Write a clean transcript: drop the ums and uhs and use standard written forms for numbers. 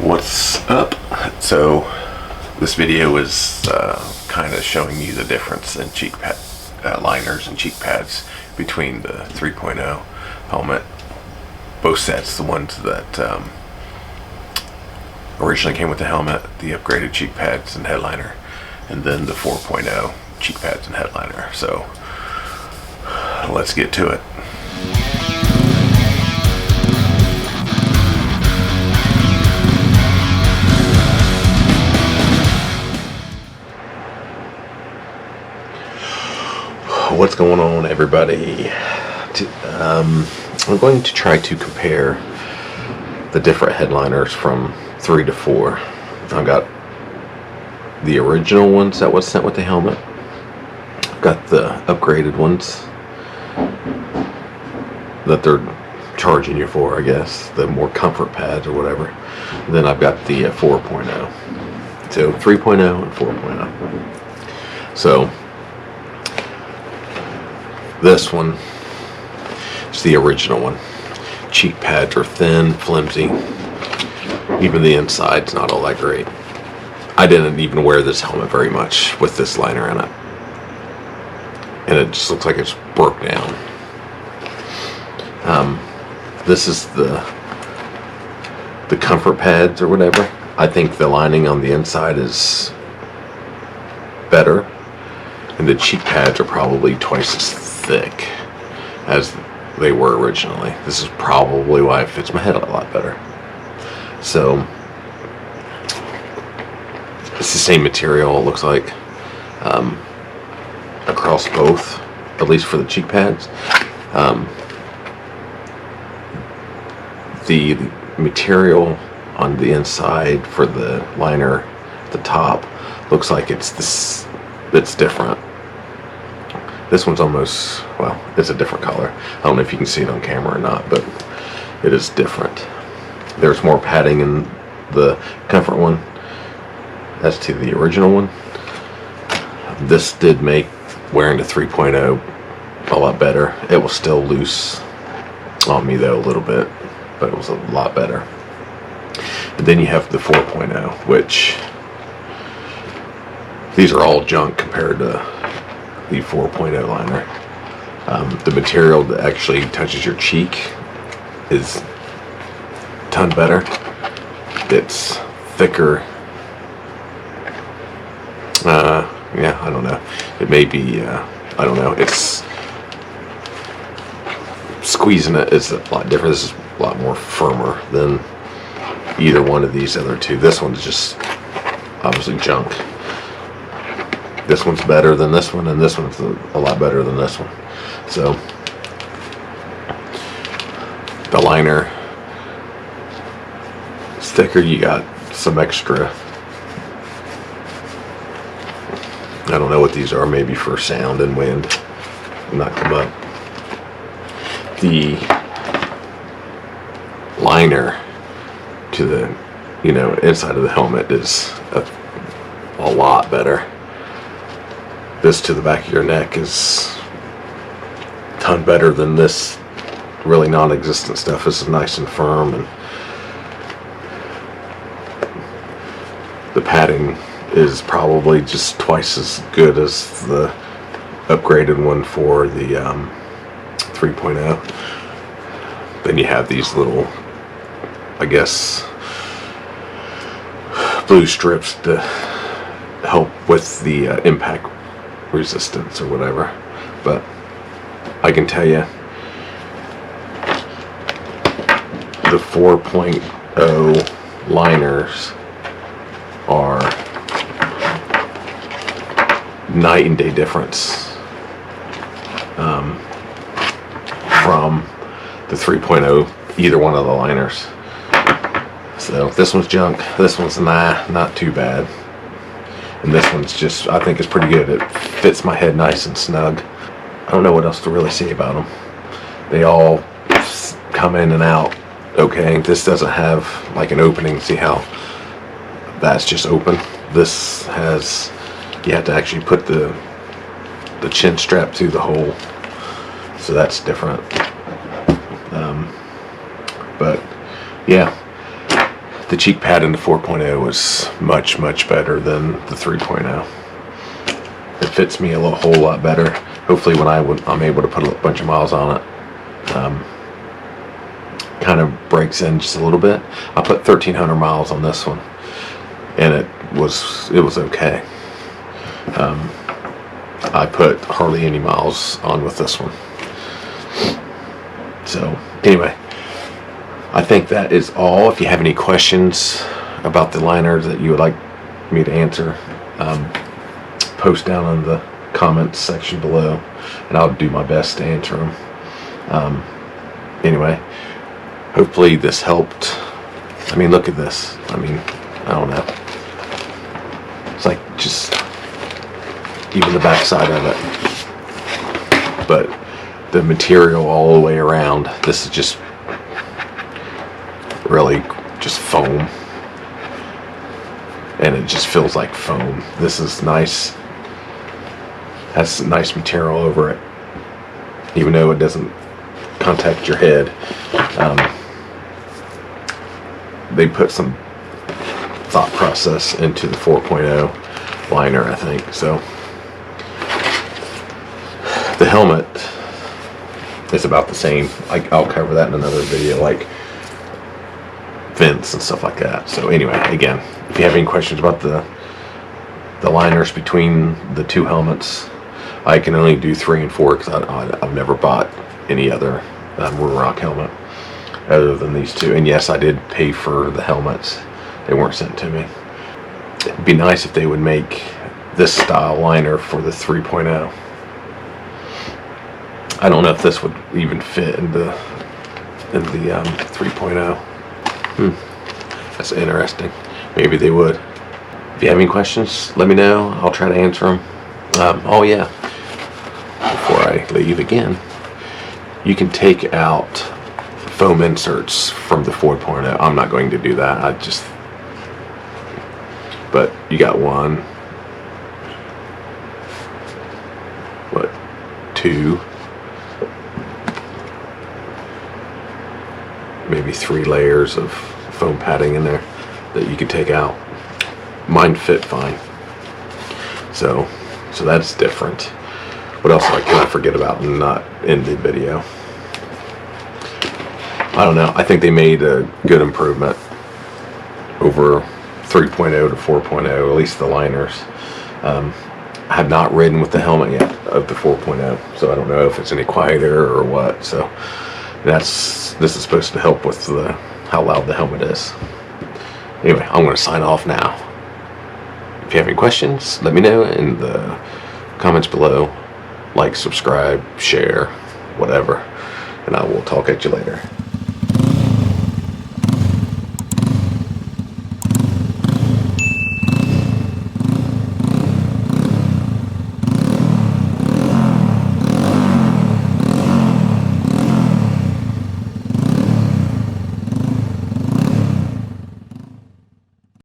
What's up? So this video is kind of showing you the difference in cheek pad liners and cheek pads between the 3.0 helmet, both sets, the ones that originally came with the helmet, the upgraded cheek pads and headliner, and then the 4.0 cheek pads and headliner. So let's get to it. What's going on, everybody? I'm going to try to compare the different headliners from 3 to 4. I've got the original ones that was sent with the helmet. I've got the upgraded ones that they're charging you for, I guess, the more comfort pads or whatever. And then I've got the 4.0. So 3.0 and 4.0. So this one is the original one. Cheek pads are thin, flimsy. Even the inside's not all that great. I didn't even wear this helmet very much with this liner in it. And it just looks like it's broke down. This is the comfort pads or whatever. I think the lining on the inside is better. And the cheek pads are probably twice as thick as they were originally. This is probably why it fits my head a lot better. So it's the same material, it looks like, across both, at least for the cheek pads. The material on the inside for the liner at the top looks like it's different. This one's almost, well, it's a different color. I don't know if you can see it on camera or not, but it is different. There's more padding in the comfort one as to the original one. This did make wearing the 3.0 a lot better. It was still loose on me though a little bit, but it was a lot better. And then you have the 4.0, which these are all junk compared to the 4.0 liner. The material that actually touches your cheek is a ton better. It's thicker. Yeah, I don't know. It may be, I don't know. It's squeezing it is a lot different. This is a lot more firmer than either one of these other two. This one's just obviously junk. This one's better than this one, and this one's a lot better than this one. So the liner is thicker. You got some extra, I don't know what these are, maybe for sound and wind not come up. The liner to the inside of the helmet is a lot better. This to the back of your neck is a ton better than this really non-existent stuff. This is nice and firm, and the padding is probably just twice as good as the upgraded one for the 3.0. Then you have these little, I guess, blue strips to help with the impact resistance or whatever. But I can tell you the 4.0 liners are night and day difference from the 3.0, either one of the liners. So this one's junk, this one's not too bad, and this one's just, I think it's pretty good. It fits my head nice and snug. I don't know what else to really say about them. They all come in and out okay. This doesn't have like an opening. See how that's just open? This has, you have to actually put the chin strap through the hole, so that's different. But yeah, the cheek pad in the 4.0 was much better than the 3.0. It fits me a whole lot better. Hopefully when I'm able to put a bunch of miles on it, kind of breaks in just a little bit. I put 1,300 miles on this one, and it was okay. I put hardly any miles on with this one. So anyway, I think that is all. If you have any questions about the liners that you would like me to answer, post down in the comments section below, and I'll do my best to answer them. Anyway, hopefully this helped. I mean, look at this. I mean, I don't know. It's like just even the back side of it. But the material all the way around, this is just really just foam. And it just feels like foam. This is nice. Has nice material over it. Even though it doesn't contact your head. They put some thought process into the 4.0 liner, I think. So the helmet is about the same. I'll cover that in another video, like vents and stuff like that. So anyway, again, if you have any questions about the liners between the two helmets, I can only do 3 and 4 because I've never bought any other Ruroc helmet other than these two. And yes, I did pay for the helmets. They weren't sent to me. It'd be nice if they would make this style liner for the 3.0. I don't know if this would even fit in the 3.0. That's interesting. Maybe they would. If you have any questions, let me know. I'll try to answer them. Oh yeah, before I leave again, you can take out foam inserts from the 4.0. I'm not going to do that. But you got 1, 2, maybe 3 layers of foam padding in there that you could take out. Mine fit fine. So that's different. What else can I forget about and not in the video? I don't know. I think they made a good improvement over 3.0 to 4.0, at least the liners. I have not ridden with the helmet yet of the 4.0, so I don't know if it's any quieter or what. So this is supposed to help with how loud the helmet is. Anyway, I'm going to sign off now. If you have any questions, let me know in the comments below. Like, subscribe, share, whatever, and I will talk at you later.